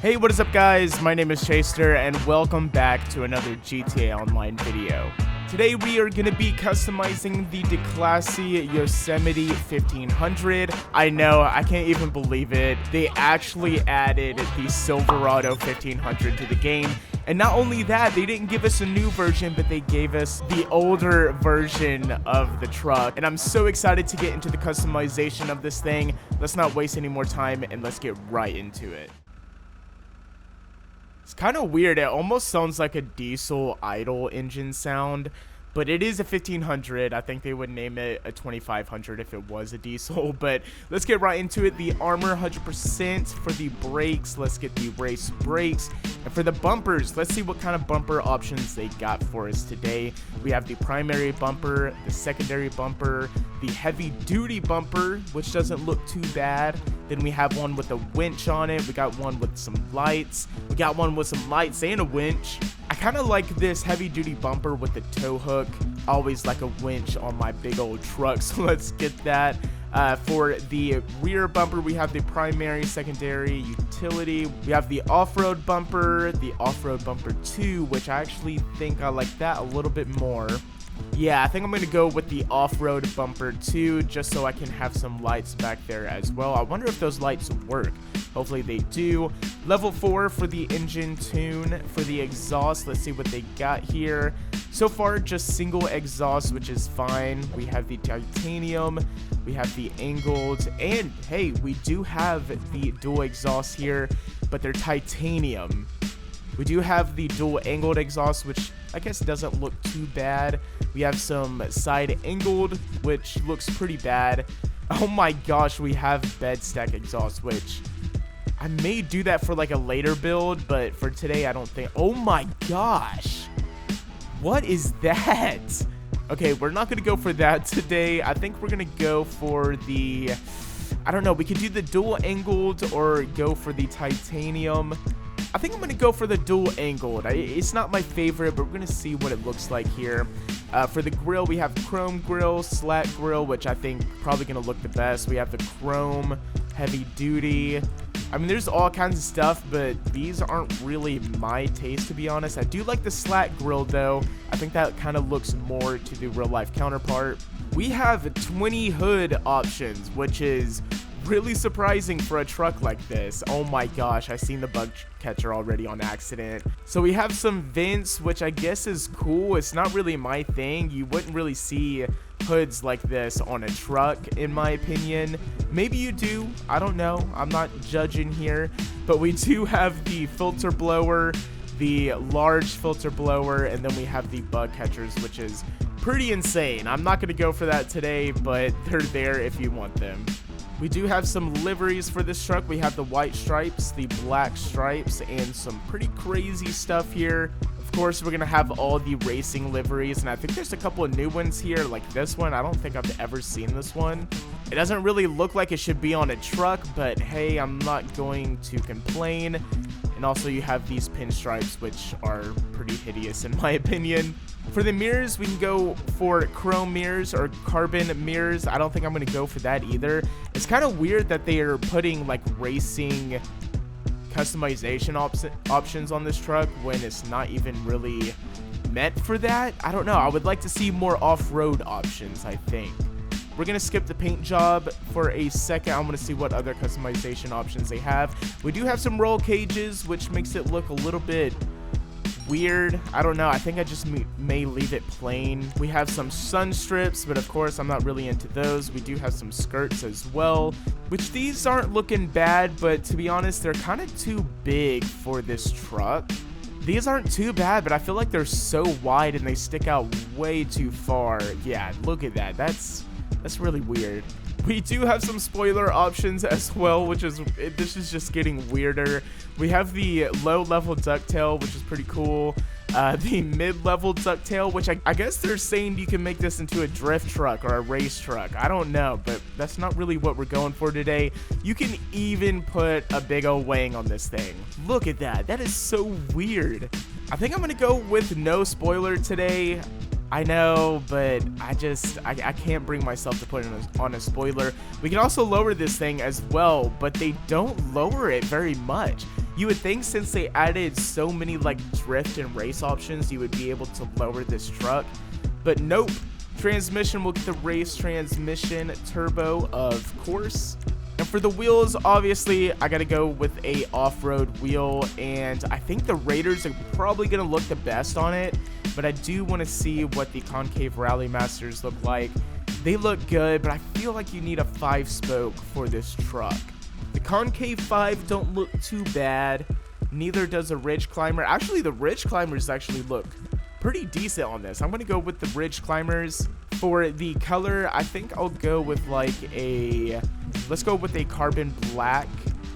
Hey, what is up guys? My name is Chaseter and welcome back to another GTA Online video. Today we are going to be customizing the Declasse Yosemite 1500. I know, I can't even believe it. They actually added the Silverado 1500 to the game. And not only that, they didn't give us a new version, but they gave us the older version of the truck. And I'm so excited to get into the customization of this thing. Let's not waste any more time and let's get right into it. It's kind of weird. It almost sounds like a diesel idle engine sound, but it is a 1500. I think they would name it a 2500 if it was a diesel, but let's get right into it. The armor 100%. For the brakes, let's get the race brakes. And for the bumpers, let's see what kind of bumper options they got for us today. We have the primary bumper, the secondary bumper, the heavy duty bumper, which doesn't look too bad. Then we have one with a winch on it. We got one with some lights. We got one with some lights and a winch. I kind of like this heavy duty bumper with the tow hook. I always like a winch on my big old truck, so let's get that. For the rear bumper, we have the primary, secondary, utility. We have the off-road bumper, the off-road bumper 2, which I actually think I like that a little bit more. Yeah, I think I'm going to go with the off-road bumper 2 just so I can have some lights back there as well. I wonder if those lights work. Hopefully they do. Level 4 for the engine tune. For the exhaust, let's see what they got here. So far, just single exhaust, which is fine. We have the titanium. We have the angled. And, hey, we do have the dual exhaust here, but they're titanium. We do have the dual angled exhaust, which I guess doesn't look too bad. We have some side angled, which looks pretty bad. Oh my gosh, we have bed stack exhaust, which I may do that for like a later build, but for today I don't think. Oh my gosh, what is that? Okay, we're not gonna go for that today. I think we're gonna go for the, I don't know, we could do the dual angled or go for the titanium. I think I'm going to go for the dual angled. It's not my favorite, but we're going to see what it looks like here. For the grill, we have chrome grill, slat grill, which I think probably going to look the best. We have the chrome heavy duty. I mean, there's all kinds of stuff, but these aren't really my taste, to be honest. I do like the slat grill, though. I think that kind of looks more to the real life counterpart. We have 20 hood options, which is really surprising for a truck like this. Oh my gosh, I seen the bug catcher already on accident. So we have some vents, which I guess is cool. It's not really my thing. You wouldn't really see hoods like this on a truck, in my opinion. Maybe you do, I don't know, I'm not judging here. But we do have the filter blower, the large filter blower, and then we have the bug catchers, which is pretty insane. I'm not going to go for that today, but they're there if you want them. We do have some liveries for this truck. We have the white stripes, the black stripes, and some pretty crazy stuff here. Of course, we're going to have all the racing liveries, and I think there's a couple of new ones here, like this one. I don't think I've ever seen this one. It doesn't really look like it should be on a truck, but hey, I'm not going to complain. And also you have these pinstripes, which are pretty hideous in my opinion. For the mirrors, we can go for chrome mirrors or carbon mirrors. I don't think I'm going to go for that either. It's kind of weird that they are putting like racing customization options on this truck when it's not even really meant for that. I don't know. I would like to see more off-road options, I think. We're going to skip the paint job for a second. I want to see what other customization options they have. We do have some roll cages, which makes it look a little bit weird. I don't know. I think I just may leave it plain. We have some sun strips, but of course I'm not really into those. We do have some skirts as well, which these aren't looking bad, but to be honest, they're kind of too big for this truck. These aren't too bad, but I feel like they're so wide and they stick out way too far. Yeah, look at that. That's really weird. We do have some spoiler options as well, this is just getting weirder. We have the low-level ducktail, which is pretty cool. The mid-level ducktail, which I guess they're saying you can make this into a drift truck or a race truck. I don't know, but that's not really what we're going for today. You can even put a big old wang on this thing. Look at that. That is so weird. I think I'm going to go with no spoiler today. I know, but I can't bring myself to put it on a spoiler. We can also lower this thing as well, but they don't lower it very much. You would think since they added so many like drift and race options, you would be able to lower this truck, but nope. Transmission will get the race transmission turbo, of course. And for the wheels, obviously, I gotta go with a off-road wheel, and I think the Raiders are probably gonna look the best on it, but I do want to see what the concave Rally Masters look like. They look good, but I feel like you need a 5-spoke for this truck. The concave 5 don't look too bad, neither does a ridge climber. Actually, the ridge climbers actually look pretty decent on this. I'm gonna go with the ridge climbers. For the color, I think I'll go with like let's go with a carbon black.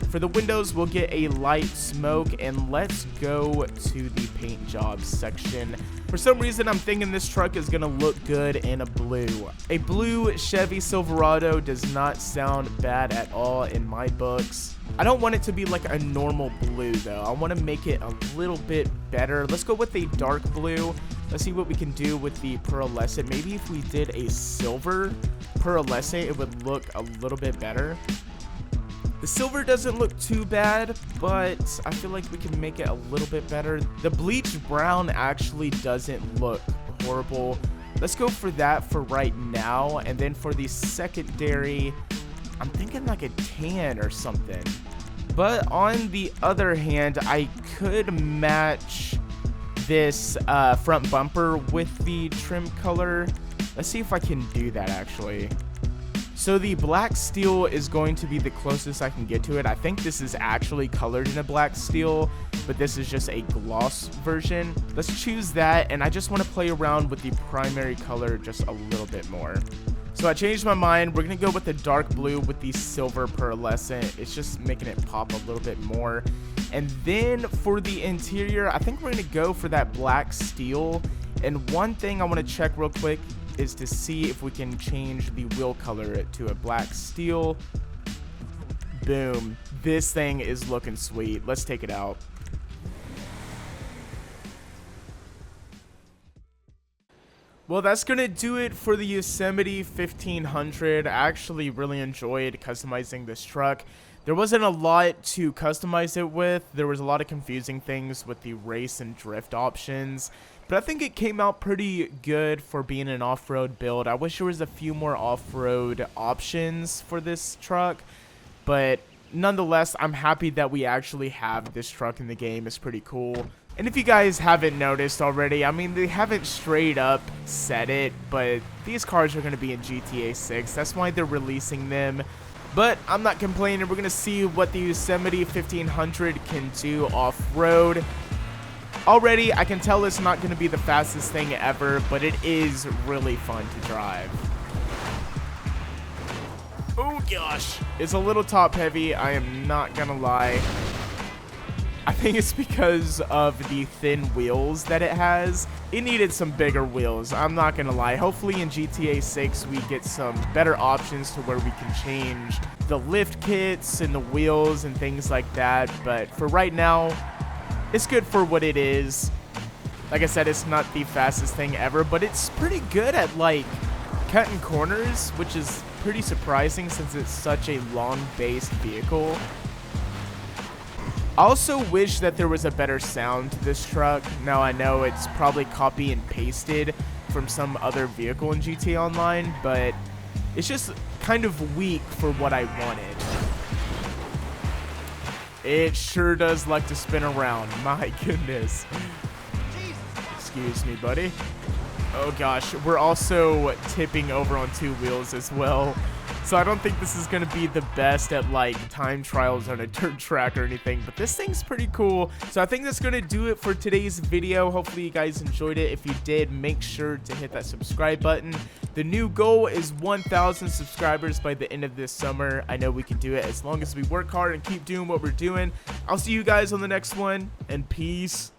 For the windows, we'll get a light smoke, and let's go to the paint jobs section. For some reason, I'm thinking this truck is gonna look good in a blue. A blue Chevy Silverado does not sound bad at all in my books. I don't want it to be like a normal blue though. I want to make it a little bit better. Let's go with a dark blue. Let's see what we can do with the pearlescent. Maybe if we did a silver pearlescent, it would look a little bit better. The silver doesn't look too bad, but I feel like we can make it a little bit better. The bleached brown actually doesn't look horrible. Let's go for that for right now. And then for the secondary, I'm thinking like a tan or something. But on the other hand, I could match this front bumper with the trim color. Let's see if I can do that actually. So the black steel is going to be the closest I can get to it. I think this is actually colored in a black steel, but this is just a gloss version. Let's choose that, and I just want to play around with the primary color just a little bit more. So I changed my mind. We're going to go with the dark blue with the silver pearlescent. It's just making it pop a little bit more. And then for the interior, I think we're going to go for that black steel. And one thing I want to check real quick is to see if we can change the wheel color to a black steel. Boom. This thing is looking sweet. Let's take it out. Well, that's going to do it for the Yosemite 1500. I actually really enjoyed customizing this truck. There wasn't a lot to customize it with. There was a lot of confusing things with the race and drift options, but I think it came out pretty good for being an off-road build. I wish there was a few more off-road options for this truck, but nonetheless, I'm happy that we actually have this truck in the game. It's pretty cool. And if you guys haven't noticed already, I mean, they haven't straight up said it, but these cars are going to be in GTA 6. That's why they're releasing them. But I'm not complaining. We're going to see what the Yosemite 1500 can do off-road. Already, I can tell it's not going to be the fastest thing ever, but it is really fun to drive. Oh gosh, it's a little top heavy, I am not going to lie. I think it's because of the thin wheels that it has. It needed some bigger wheels, I'm not gonna lie. Hopefully in GTA 6 we get some better options to where we can change the lift kits and the wheels and things like that. But for right now, it's good for what it is. Like I said, it's not the fastest thing ever, but it's pretty good at like cutting corners, which is pretty surprising since it's such a long-based vehicle. I also wish that there was a better sound to this truck. Now I know it's probably copy and pasted from some other vehicle in GTA Online, but it's just kind of weak for what I wanted. It sure does like to spin around, my goodness. Excuse me, buddy. Oh gosh, we're also tipping over on two wheels as well. So I don't think this is going to be the best at like time trials on a dirt track or anything, but this thing's pretty cool. So I think that's going to do it for today's video. Hopefully you guys enjoyed it. If you did, make sure to hit that subscribe button. The new goal is 1,000 subscribers by the end of this summer. I know we can do it as long as we work hard and keep doing what we're doing. I'll see you guys on the next one, and peace.